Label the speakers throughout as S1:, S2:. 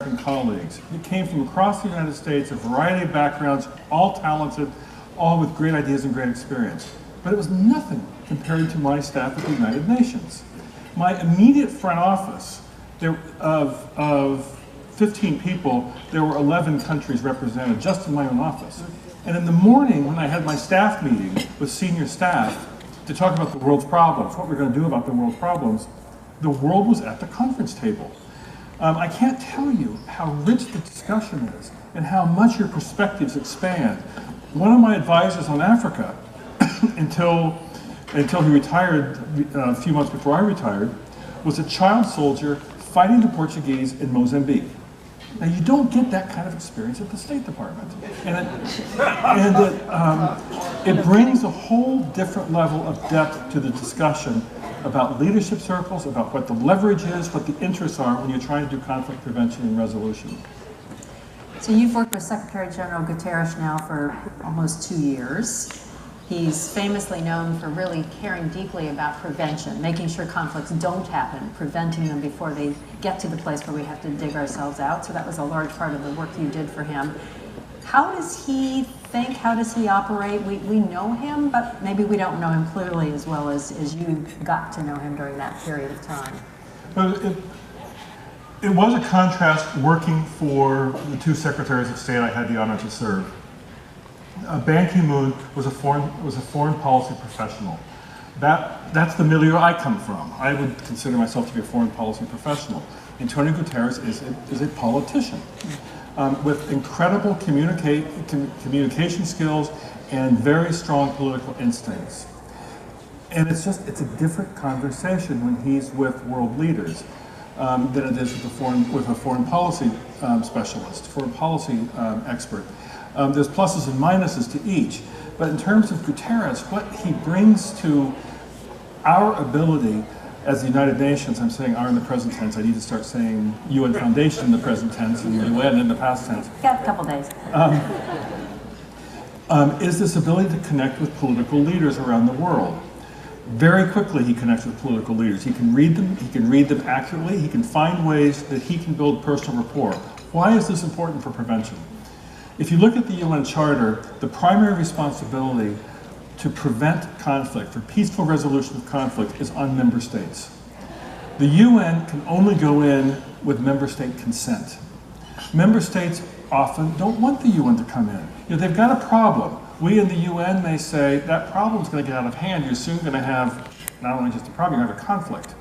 S1: American colleagues. It came from across the United States, a variety of backgrounds, all talented, all with great ideas and great experience. But it was nothing compared to my staff at the United Nations. My immediate front office, of 15 people, there were 11 countries represented just in my own office. And in the morning, when I had my staff meeting with senior staff to talk about the world's problems, what we're going to do about the world's problems, the world was at the conference table. I can't tell you how rich the discussion is and how much your perspectives expand. One of my advisors on Africa, until he retired a few months before I retired, was a child soldier fighting the Portuguese in Mozambique. Now, you don't get that kind of experience at the State Department. It brings a whole different level of depth to the discussion about leadership circles, about what the leverage is, what the interests are when you're trying to do conflict prevention and resolution.
S2: So you've worked with Secretary General Guterres now for almost 2 years. He's famously known for really caring deeply about prevention, making sure conflicts don't happen, preventing them before they get to the place where we have to dig ourselves out. So that was a large part of the work you did for him. How does he think? How does he operate? We know him, but maybe we don't know him clearly as well as you got to know him during that period of time.
S1: It was a contrast working for the two secretaries of state I had the honor to serve. Ban Ki-moon was a foreign policy professional. That's the milieu I come from. I would consider myself to be a foreign policy professional. Antonio Guterres is a politician with incredible communication skills and very strong political instincts. And it's a different conversation when he's with world leaders than it is with a foreign policy specialist, foreign policy expert. There's pluses and minuses to each, but in terms of Guterres, what he brings to our ability as the United Nations, I'm saying "our" in the present tense, I need to start saying UN Foundation in the present tense and UN in the past tense.
S2: Got a couple days.
S1: Is this ability to connect with political leaders around the world. Very quickly he connects with political leaders. He can read them accurately, he can find ways that he can build personal rapport. Why is this important for prevention? If you look at the UN Charter, the primary responsibility to prevent conflict, for peaceful resolution of conflict, is on member states. The UN can only go in with member state consent. Member states often don't want the UN to come in. They've got a problem. We in the UN may say, that problem's going to get out of hand. You're soon going to have not only just a problem, you're going to have a conflict.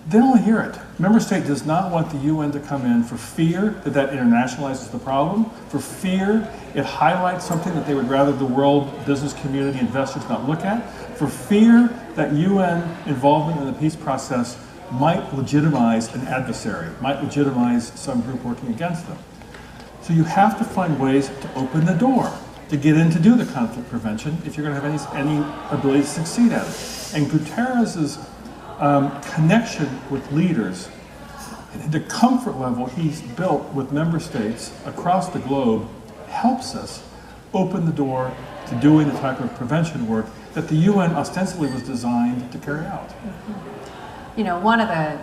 S1: They don't hear it. Member state does not want the UN to come in for fear that internationalizes the problem, for fear it highlights something that they would rather the world business community investors not look at, for fear that UN involvement in the peace process might legitimize an adversary, might legitimize some group working against them. So you have to find ways to open the door to get in to do the conflict prevention if you're going to have any ability to succeed at it. And Guterres's connection with leaders, the comfort level he's built with member states across the globe helps us open the door to doing the type of prevention work that the UN ostensibly was designed to carry out.
S2: One of the